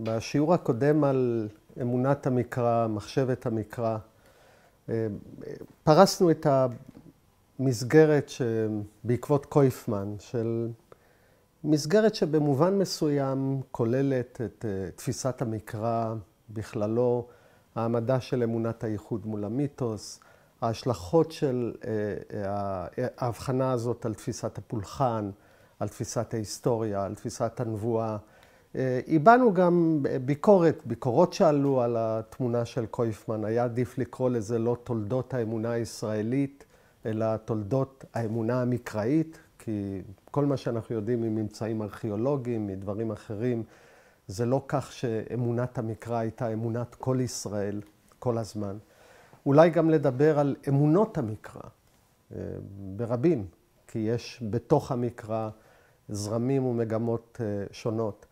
בשיעור הקודם על אמונת המקרא, מחשבת המקרא, פרסנו את המסגרת שבעקבות קויפמן, של מסגרת שבמובן מסוים כוללת את תפיסת המקרא בכללו, העמדה של אמונת הייחוד מול המיתוס, ההשלכות של ההבחנה הזאת על תפיסת הפולחן, על תפיסת ההיסטוריה, על תפיסת הנבואה. הבענו גם ביקורות שעלו על התמונה של קויפמן. היה עדיף לקרוא לזה לא תולדות האמונה הישראלית, אלא תולדות האמונה המקראית, כי כל מה שאנחנו יודעים מממצאים ארכיאולוגיים, מדברים אחרים, זה לא כך שאמונת המקרא הייתה אמונת כל ישראל כל הזמן. אולי גם לדבר על אמונות המקרא ברבים, כי יש בתוך המקרא זרמים ומגמות שונות.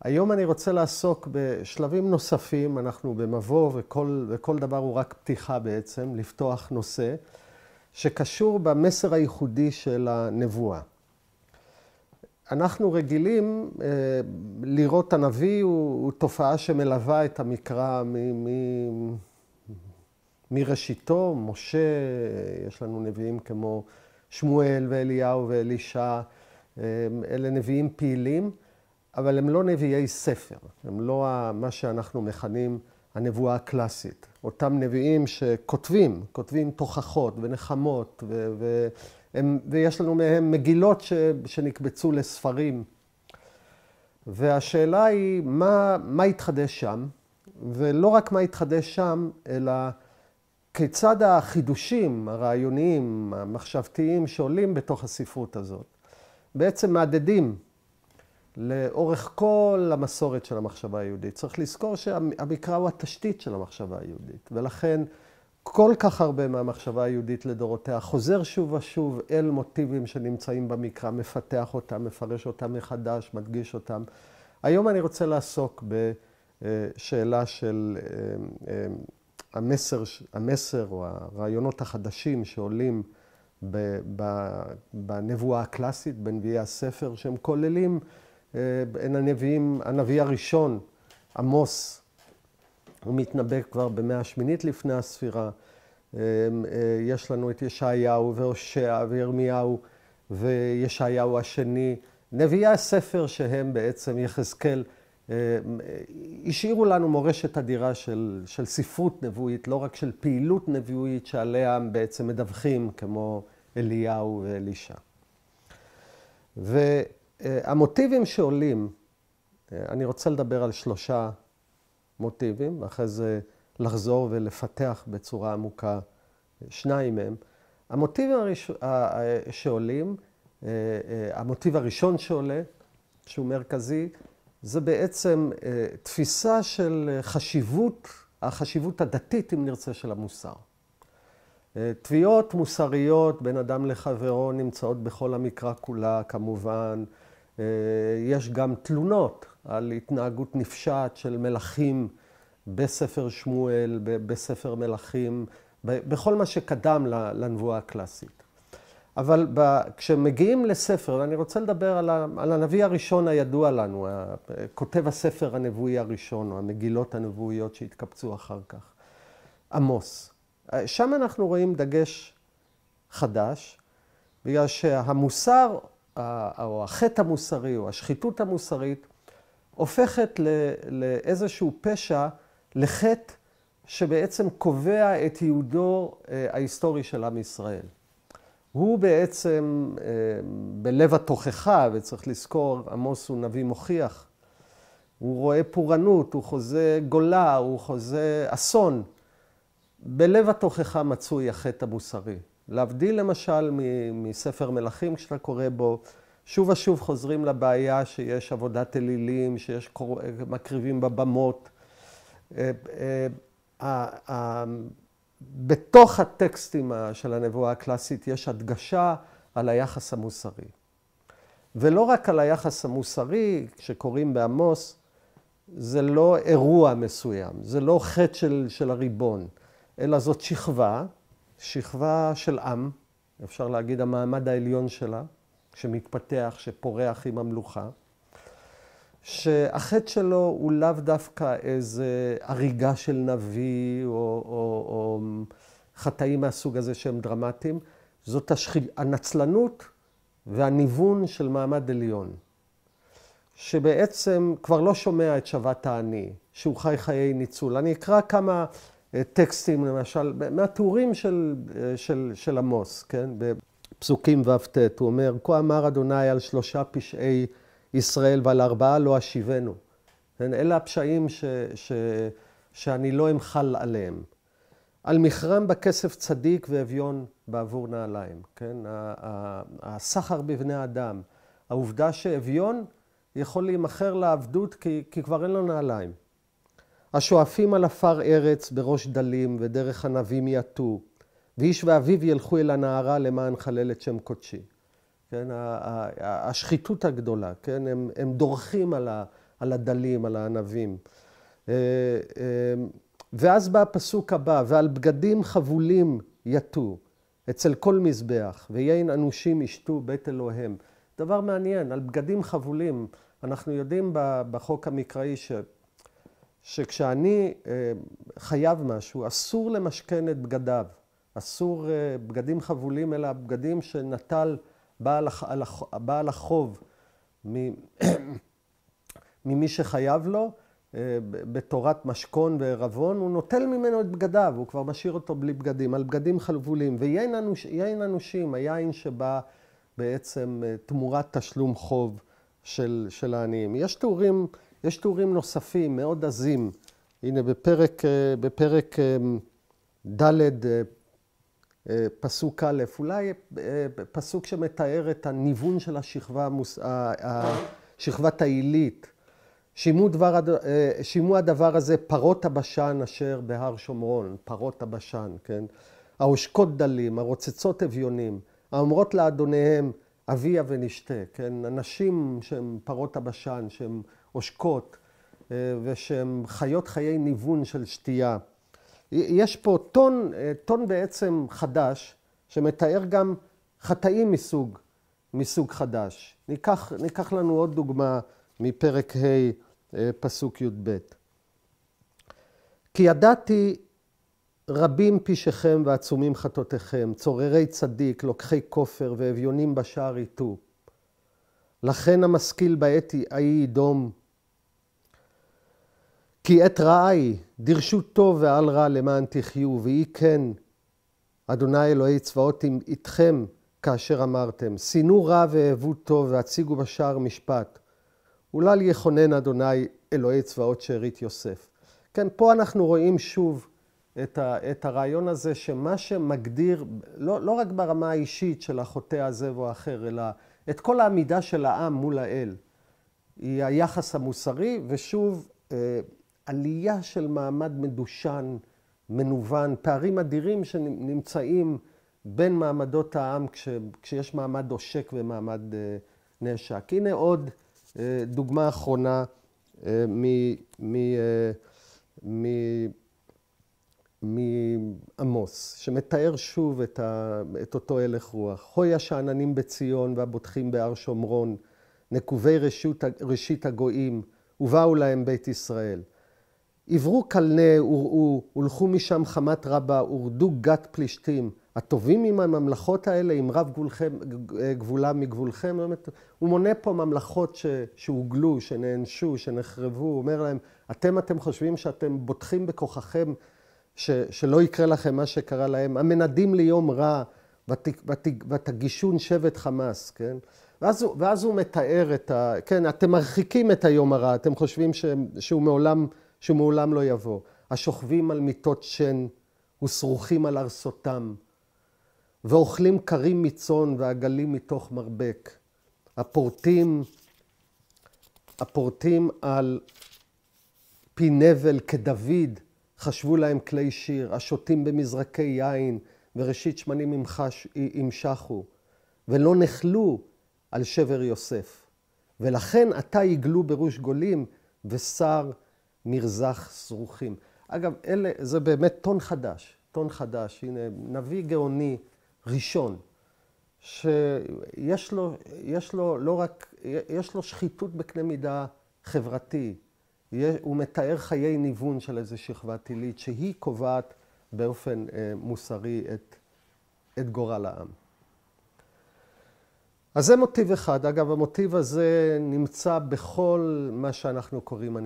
היום אני רוצה לעסוק בשלבים נוספים, אנחנו במבוא וכל דבר הוא רק פתיחה בעצם, לפתוח נושא שקשור במסר הייחודי של הנבואה. אנחנו רגילים לראות הנביא הוא תופעה שמלווה את המקרא מראשיתו. משה, יש לנו נביאים כמו שמואל ואליהו ואלישע, אלה נביאים פעילים, אבל הם לא נביאי ספר, הם לא מה שאנחנו מכנים הנבואה הקלאסית. אותם נביאים שכותבים תוכחות ונחמות, ויש לנו מהם מגילות שנקבצו לספרים. והשאלה היא, מה התחדש שם? ולא רק מה התחדש שם, אלא כיצד החידושים הרעיוניים, המחשבתיים שעולים בתוך הספרות הזאת, בעצם מעדדים לאורך כל המסורת של המחשבה היהודית. צריך לזכור שהמקרא הוא התשתית של המחשבה היהודית, ולכן כל כך הרבה מהמחשבה היהודית לדורותיה חוזר שוב ושוב אל מוטיבים שנמצאים במקרא, מפתח אותם, מפרש אותם מחדש, מדגיש אותם. היום אני רוצה לעסוק בשאלה של המסר או הרעיונות החדשים שעולים בנבואה הקלאסית, בנביאי הספר, שהם כוללים הנביא הראשון, עמוס, הוא מתנבא כבר במאה השמינית לפני הספירה. יש לנו את ישעיהו והושע וירמיהו וישעיהו השני. נביאי הספר שהם בעצם יחזקאל, השאירו לנו מורשת אדירה של ספרות נבואית, לא רק של פעילות נבואית שעליה בעצם מדווחים כמו אליהו ואלישע. והמוטיבים שעולים, אני רוצה לדבר על 3 מוטיבים, ואחרי זה לחזור ולפתח בצורה עמוקה 2 מהם. המוטיבים שעולים, המוטיב הראשון שעולה, שהוא מרכזי, זה בעצם תפיסה של החשיבות הדתית, אם נרצה, של המוסר. תביעות מוסריות בין אדם לחברו נמצאות בכל המקרא כולה, כמובן. יש גם תלונות על התנהגות נפשעת של מלכים בספר שמואל, בספר מלכים, בכל מה שקדם לנבואה הקלאסית. אבל כשמגיעים לספר, ואני רוצה לדבר על הנביא הראשון הידוע לנו, כותב הספר הנבואי הראשון, או המגילות הנבואיות שהתקבצו אחר כך, עמוס. שם אנחנו רואים דגש חדש, בגלל שהמוסר, או החטא המוסרי, או השחיתות המוסרית, הופכת לאיזשהו פשע, לחטא שבעצם קובע את ייעודו ההיסטורי של עם ישראל. הוא בעצם בלב התוכחה, וצריך לזכור, עמוס הוא נביא מוכיח. הוא רואה פורענות, הוא חוזה גולה, הוא חוזה אסון. בלב התוכחה מצוי החטא המוסרי. להבדיל למשל מספר מלכים, כשאתה קורא בו, שוב ושוב חוזרים לבעיה שיש עבודת אלילים, שיש מקריבים בבמות. בתוך הטקסטים של הנבואה הקלאסית יש הדגשה על היחס המוסרי. ולא רק על היחס המוסרי, כשקוראים בעמוס, זה לא אירוע מסוים, זה לא חטא של הריבון, אלא זאת שכבה של עם, אפשר להגיד המעמד העליון שלה, שמתפתח, שפורח עם המלוכה, שהחטא שלו הוא לאו דווקא איזה הריגה של נביא או חטאים מהסוג הזה שהם דרמטיים. זאת הנצלנות והניוון של מעמד עליון, שבעצם כבר לא שומע את שוות העני, שהוא חי חיי ניצול. אני אקרא כמה טקסטים, למשל, מהתיאורים של עמוס, כן? בפסוקים ו"ט, הוא אומר, כה אמר אדוני על 3 פשעי ישראל ועל 4 לא אשיבנו. אלה הפשעים שאני לא אמחל עליהם. על מכרם בכסף צדיק ואביון בעבור נעליים. כן? הסחר בבני אדם. העובדה שאביון יכול להימכר לעבדות כי כבר אין לו נעליים. השואפים על עפר ארץ בראש דלים ודרך ענבים יעטו. ואיש ואביו ילכו אל הנערה למען חלל את שם קודשי. כן? השחיתות הגדולה, כן? הם דורכים על הדלים, על הענבים. ואז בא הפסוק הבא, ועל בגדים חבולים יטו, אצל כל מזבח, ויין אנושים ישתו בית אלוהם. דבר מעניין, על בגדים חבולים, אנחנו יודעים בחוק המקראי שכשאני חייב משהו, אסור למשכן את בגדיו. אסור בגדים חבולים, אלא בגדים שנטל בעל החוב ממי שחייב לו, בתורת משכון וערבון, הוא נוטל ממנו את בגדיו, הוא כבר משאיר אותו בלי בגדים, על בגדים חבולים. ויין אנושים, היין שבא בעצם תמורת תשלום חוב של העניים. יש תיאורים נוספים, מאוד עזים. הנה, בפרק ד' פסוק א', אולי פסוק שמתאר את הניוון של שכבת העילית. שימו הדבר הזה פרות הבשן אשר בהר שומרון, פרות הבשן, כן? העושקות דלים, הרוצצות אביונים, האומרות לאדוניהם אביה ונשתה, כן? אנשים שהם פרות הבשן, שהם עושקות ושהם חיות חיי ניוון של שתייה. יש פה טון בעצם חדש שמתאר גם חטאים מסוג חדש. ניקח לנו עוד דוגמה מפרק ה' פסוק י"ב. כי ידעתי רבים פשעיכם ועצומים חטאותיכם, צוררי צדיק, לוקחי כופר ואביונים בשער יטו. לכן המשכיל בעת ההיא ידום. כי עת רעה היא, דרשו טוב ועל רע למען תחיו, ויהי כן, אדוני אלוהי צבאות איתכם כאשר אמרתם, שנאו רע ואהבו טוב והציגו בשער משפט. אולי יכונן אדוני אלוהי צבאות שארית יוסף. כן, פה אנחנו רואים שוב את הרעיון הזה שמה שמגדיר, לא רק ברמה האישית של החוטא הזה או האחר, אלא את כל העמידה של העם מול האל, היא היחס המוסרי, ושוב עלייה של מעמד מדושן, מנוון, פערים אדירים שנמצאים בין מעמדות העם כשיש מעמד עושק ומעמד נעשק. הנה עוד דוגמה אחרונה מעמוס, שמתאר שוב את אותו הלך רוח. הוי השאננים בציון והבוטחים בהר שומרון, נקובי ראשית הגויים, ובאו להם בית ישראל. עברו קלנה, וראו, הולכו משם חמת רבה, ורדו גת פלישתים. הטובים עם הממלכות האלה, עם רב גבולם מגבולכם. הוא מונה פה ממלכות שהוגלו, שנענשו, שנחרבו. הוא אומר להם, אתם חושבים שאתם בוטחים בכוחכם, שלא יקרה לכם מה שקרה להם. המנדים ליום רע, ותגישון שבט חמאס, כן? ואז הוא מתאר כן, אתם מרחיקים את היום הרע, אתם חושבים שהוא מעולם לא יבוא. השוכבים על מיטות שן, ושרוכים על ארסותם, ואוכלים קרים מצון ועגלים מתוך מרבק. הפורטים על פי נבל כדוד, חשבו להם כלי שיר, השותים במזרקי יין, וראשית שמנים ימשכו, ולא נחלו על שבר יוסף. ולכן עתה יגלו בראש גולים, ושר מרזח סרוכים. אגב, זה באמת טון חדש. הנה, נביא גאוני ראשון, שיש לו לא רק, יש לו שחיתות בקנה מידה חברתי. הוא מתאר חיי ניוון של איזו שכבה טילית שהיא קובעת באופן מוסרי את גורל העם. אז זה מוטיב אחד. אגב, המוטיב הזה נמצא בכל מה שאנחנו קוראים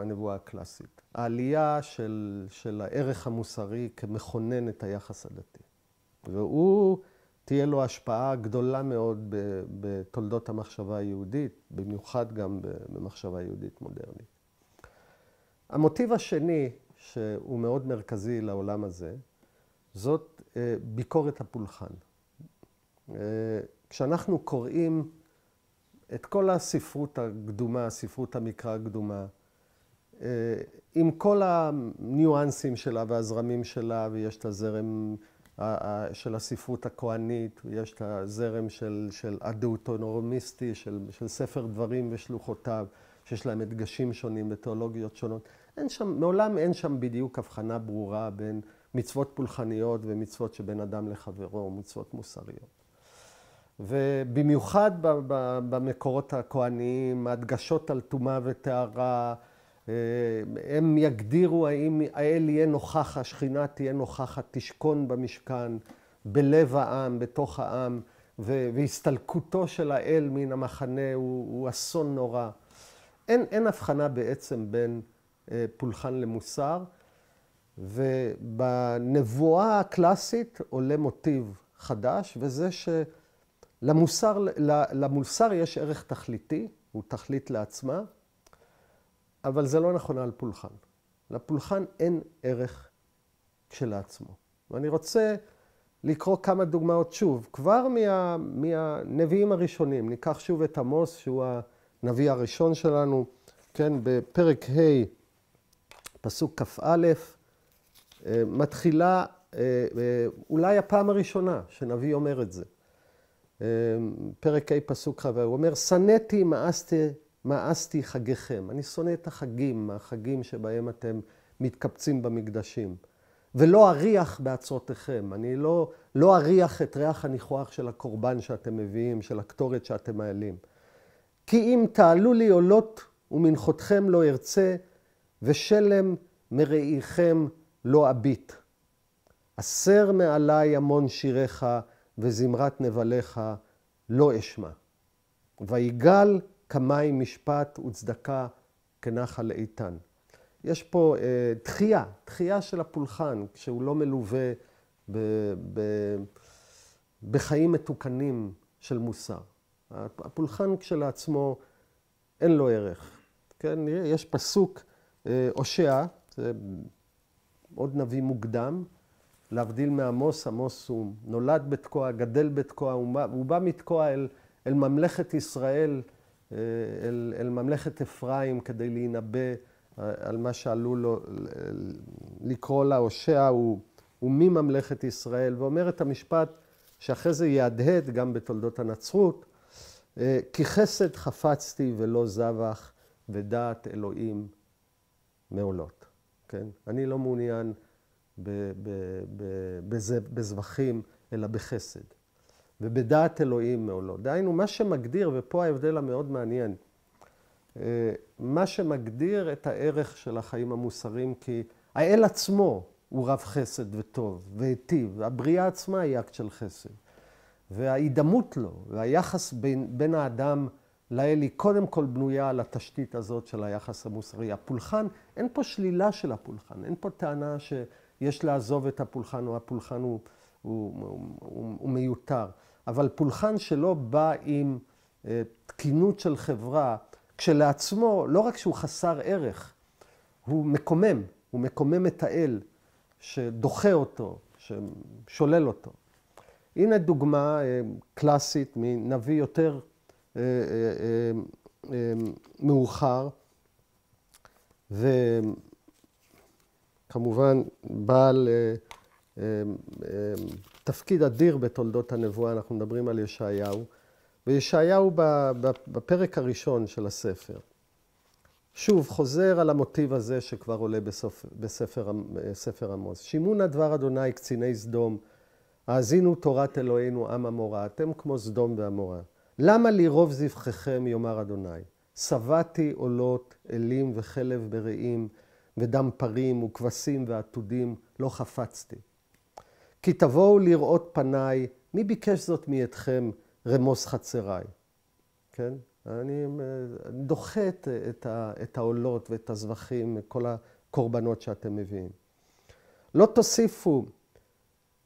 הנבואה הקלאסית. העלייה של הערך המוסרי כמכונן את היחס הדתי. והוא תהיה לו השפעה גדולה מאוד בתולדות המחשבה היהודית, במיוחד גם במחשבה יהודית מודרנית. המוטיב השני, שהוא מאוד מרכזי לעולם הזה, זאת ביקורת הפולחן. כשאנחנו קוראים את כל הספרות הקדומה, ספרות המקרא הקדומה, עם כל הניואנסים שלה והזרמים שלה, ויש את הזרם של הספרות הכהנית, ויש את הזרם של הדאוטונומיסטי, של ספר דברים ושלוחותיו, שיש להם הדגשים שונים ותיאולוגיות שונות. מעולם אין שם בדיוק הבחנה ברורה בין מצוות פולחניות ומצוות שבין אדם לחברו, מצוות מוסריות. ובמיוחד במקורות הכהניים, ההדגשות על טומאה וטהרה, הם יגדירו האם האל יהיה נוכח, השכינה תהיה נוכחת, תשכון במשכן, בלב העם, בתוך העם, והסתלקותו של האל מן המחנה הוא אסון נורא. אין הבחנה בעצם בין פולחן למוסר, ובנבואה הקלאסית עולה מוטיב חדש, וזה שלמוסר יש ערך תכליתי, הוא תכלית לעצמה, אבל זה לא נכון על פולחן. לפולחן אין ערך כשלעצמו. ואני רוצה לקרוא כמה דוגמאות שוב, כבר מהנביאים הראשונים. ניקח שוב את עמוס, שהוא הנביא הראשון שלנו, כן, בפרק ה', פסוק כ"א, מתחילה אולי הפעם הראשונה שנביא אומר את זה. פרק ה' פסוק כ"ו, הוא אומר, שנאתי מאסתי חגיכם. אני שונא את החגים שבהם אתם מתקבצים במקדשים. ולא אריח בעצותיכם. אני לא אריח את ריח הניחוח של הקורבן שאתם מביאים, של הקטורת שאתם מעלים. כי אם תעלו לי עולות ומנחותכם לא ארצה, ושלם מראיכם לא אביט. אסר מעלי המון שיריך וזמרת נבליך לא אשמע. ויגל כמים משפט וצדקה כנחל איתן. יש פה דחייה של הפולחן, כשהוא לא מלווה בחיים מתוקנים של מוסר. הפולחן כשלעצמו אין לו ערך. כן? יש פסוק הושע, זה עוד נביא מוקדם, להבדיל מעמוס. עמוס הוא נולד בתקוע, גדל בתקוע, הוא בא מתקוע אל ממלכת ישראל, אל ממלכת אפרים, כדי להינבא על מה שעלול לו לקרוא לה. הושע הוא מממלכת ישראל, ואומר את המשפט שאחרי זה יהדהד גם בתולדות הנצרות, כי חסד חפצתי ולא זבח, ודעת אלוהים מעולות. כן? אני לא מעוניין בזבחים, אלא בחסד. ובדעת אלוהים מעולות. דהיינו, מה שמגדיר, ופה ההבדל המאוד מעניין, מה שמגדיר את הערך של החיים המוסריים, כי האל עצמו הוא רב חסד וטוב והיטיב, הבריאה עצמה היא אקט של חסד. וההידמות לו, והיחס בין האדם לאל היא קודם כל בנויה על התשתית הזאת של היחס המוסרי. הפולחן, אין פה שלילה של הפולחן, אין פה טענה שיש לעזוב את הפולחן, או הפולחן הוא מיותר. אבל פולחן שלא בא עם תקינות של חברה, כשלעצמו, לא רק שהוא חסר ערך, הוא מקומם את האל שדוחה אותו, ששולל אותו. הנה דוגמה קלאסית מנביא יותר מאוחר, וכמובן בעל תפקיד אדיר בתולדות הנבואה. אנחנו מדברים על ישעיהו, וישעיהו בפרק הראשון של הספר שוב חוזר על המוטיב הזה שכבר עולה בספר עמוס. שמעו נא דבר אדוני קציני סדום, האזינו תורת אלוהינו עם עמורה, אתם כמו סדום ועמורה. למה לי רוב זבחיכם יאמר אדוני? שבעתי עולות, אלים וחלב ברעים, ודם פרים וכבשים ועתודים, לא חפצתי. כי תבואו לראות פניי, מי ביקש זאת מידכם רמוס חצריי? כן? אני דוחה את העולות ואת הזבחים, כל הקורבנות שאתם מביאים. לא תוסיפו,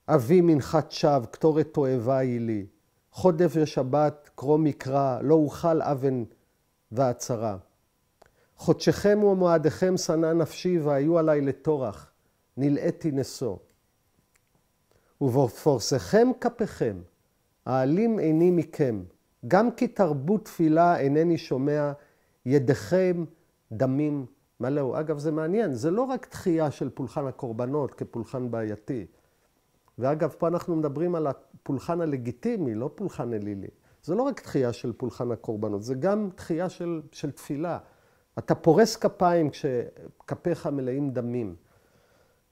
אבי מנחת שווא, קטורת תועבה היא לי. חודש ושבת, קרוא מקרא, לא אוכל אבן ועצרה. חודשכם ומועדיכם שנא נפשי, והיו עליי לטורח, נלאיתי נשוא. ובפורסכם כפיכם, העלים איני מכם, גם כי תרבו תפילה אינני שומע, ידיכם דמים מלאו. אגב, זה מעניין, זה לא רק דחייה של פולחן הקורבנות כפולחן בעייתי. ואגב, פה אנחנו מדברים על הפולחן הלגיטימי, לא פולחן אלילי. זה לא רק דחייה של פולחן הקורבנות, זה גם דחייה של תפילה. אתה פורס כפיים כשכפיך מלאים דמים.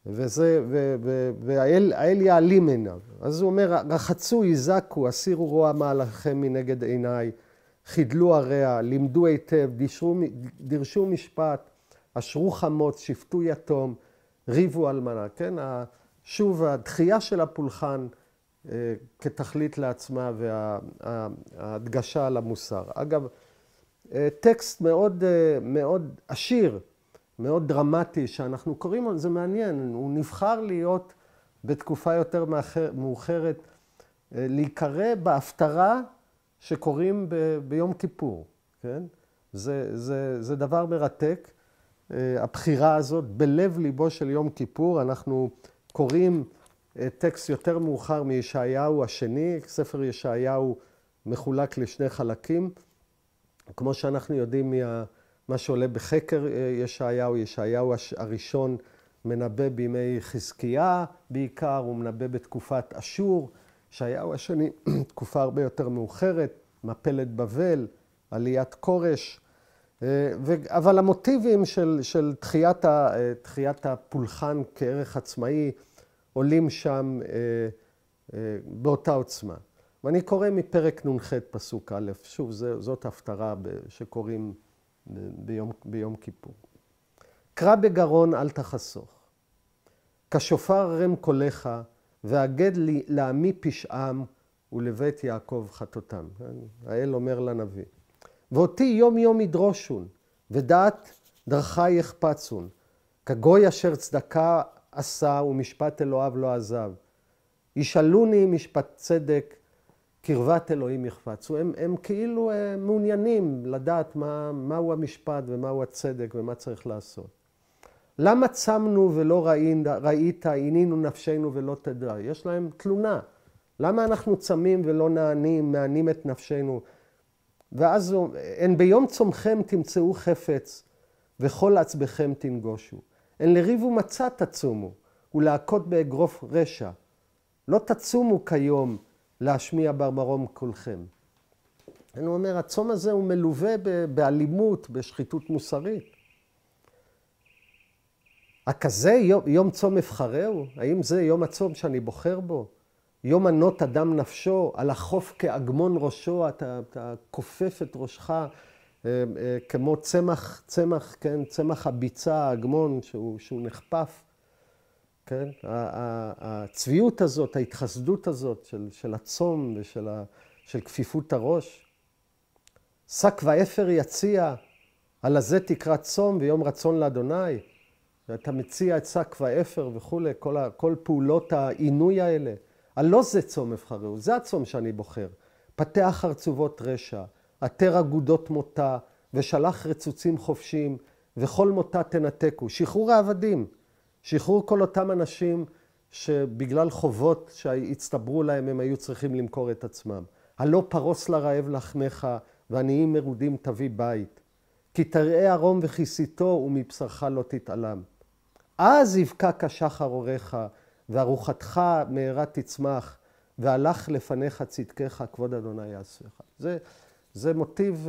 והאל יעלים עיניו. אז הוא אומר, רחצו, יזעקו, הסירו רוע מעלכם מנגד עיניי, חידלו הרע, לימדו היטב, דירשו משפט, אשרו חמוץ, שפטו יתום, ריבו אלמנה. כן? שוב, הדחייה של הפולחן כתכלית לעצמה וההדגשה על המוסר. אגב, טקסט מאוד, מאוד עשיר, מאוד דרמטי, שאנחנו קוראים, זה מעניין, הוא נבחר להיות בתקופה יותר מאוחרת, להיקרא בהפטרה שקוראים ביום כיפור, כן? זה דבר מרתק, הבחירה הזאת בלב ליבו של יום כיפור. אנחנו קוראים טקסט יותר מאוחר מישעיהו השני, ספר ישעיהו מחולק לשני חלקים, כמו שאנחנו יודעים מה שעולה בחקר ישעיהו. ישעיהו הראשון מנבא בימי חזקיה בעיקר, הוא מנבא בתקופת אשור. ישעיהו השני, תקופה הרבה יותר מאוחרת, מפלת בבל, עליית כורש. אבל המוטיבים של דחיית הפולחן כערך עצמאי עולים שם באותה עוצמה. ואני קורא מפרק נ"ח פסוק א', שוב, זאת הפטרה שקוראים ביום כיפור. קרא בגרון אל תחסוך, כשופר רם קולך, והגד לעמי פשעם ולבית יעקב חטאותם. האל אומר לנביא. ואותי יום יום ידרושון, ודעת דרכי יחפצון, כגוי אשר צדקה עשה ומשפט אלוהיו לא עזב. ישאלוני משפט צדק, קרבת אלוהים יחפצו. הם כאילו מעוניינים לדעת מהו המשפט ומהו הצדק ומה צריך לעשות. למה צמנו ולא ראית, עינינו נפשנו ולא תדע? יש להם תלונה. למה אנחנו צמים ולא מענים את נפשנו? ואז אין ביום צומכם תמצאו חפץ, וכל עצבכם תנגושו. אין לריבו מצה תצומו, ולהכות באגרוף רשע. לא תצומו כיום להשמיע ברמרום קולכם. הוא אומר, הצום הזה הוא מלווה באלימות, בשחיתות מוסרית. הכזה יום צום מבחרהו? האם זה יום הצום שאני בוחר בו? יום ענות אדם נפשו, על החוף כאגמון ראשו, אתה כופף את ראשך כמו צמח, כן? צמח הביצה, האגמון שהוא נחפף. כן? הצביעות הזאת, ההתחסדות הזאת של הצום ושל כפיפות הראש. שק ואפר יציע, על הזה תקרא צום ויום רצון לאדוני. ואתה מציע את שק ואפר וכו', כל פעולות העינוי האלה. הלא זה צום מבחרהו, זה הצום שאני בוחר. פתח חרצובות רשע, עטר אגודות מותה, ושלח רצוצים חופשיים, וכל מותה תנתקו. שחרור העבדים, שחרור כל אותם אנשים שבגלל חובות שהצטברו להם הם היו צריכים למכור את עצמם. הלא פרוס לרעב לחמך, ועניים מרודים תביא בית. כי תראה ערום וכיסיתו, ומבשרך לא תתעלם. אז יבקע כשחר אורך, וארוחתך מהרה תצמח, והלך לפניך צדקך, כבוד אדוני יעשך. זה מוטיב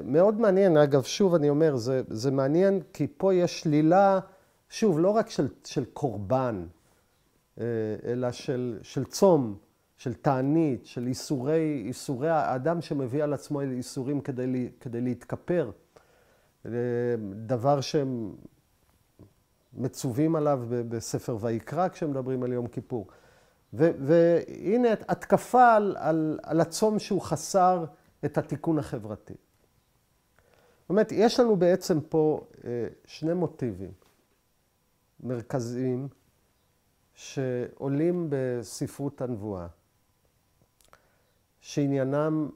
מאוד מעניין. אגב, שוב אני אומר, זה מעניין, כי פה יש שלילה, שוב, לא רק של קורבן, אלא של צום, של תענית, של איסורי האדם שמביא על עצמו איסורים כדי להתכפר. דבר שהם מצווים עליו בספר ויקרא כשמדברים על יום כיפור. והנה התקפה על הצום שהוא חסר את התיקון החברתי. זאת אומרת, יש לנו בעצם פה שני מוטיבים מרכזיים שעולים בספרות הנבואה, שעניינם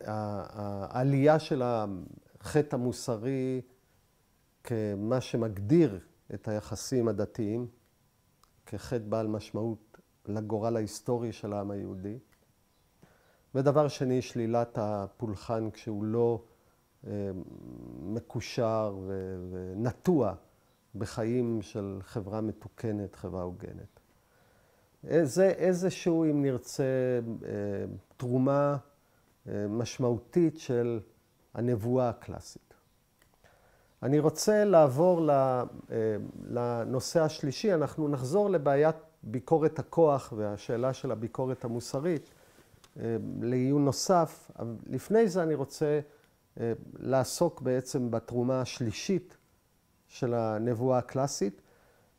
העלייה של החטא המוסרי כמה שמגדיר את היחסים הדתיים, כחטא בעל משמעות לגורל ההיסטורי של העם היהודי. ודבר שני, שלילת הפולחן כשהוא לא מקושר ונטוע בחיים של חברה מתוקנת, חברה הוגנת. זה איזשהו, אם נרצה, תרומה משמעותית של הנבואה הקלאסית. אני רוצה לעבור לנושא השלישי. אנחנו נחזור לבעיית ביקורת הכוח והשאלה של הביקורת המוסרית לעיון נוסף. לפני זה אני רוצה לעסוק בעצם בתרומה השלישית של הנבואה הקלאסית,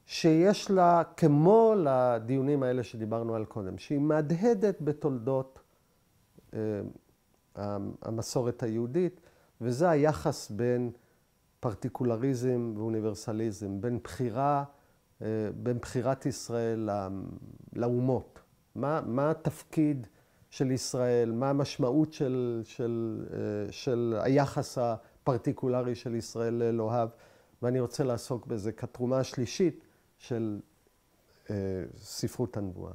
שיש לה, כמו לדיונים האלה שדיברנו על קודם, שהיא מהדהדת בתולדות המסורת היהודית, וזה היחס בין פרטיקולריזם ואוניברסליזם, בין בחירת ישראל לאומות. מה התפקיד של ישראל, מה המשמעות של היחס הפרטיקולרי של ישראל לאלוהיו, ואני רוצה לעסוק בזה כתרומה השלישית של ספרות הנבואה.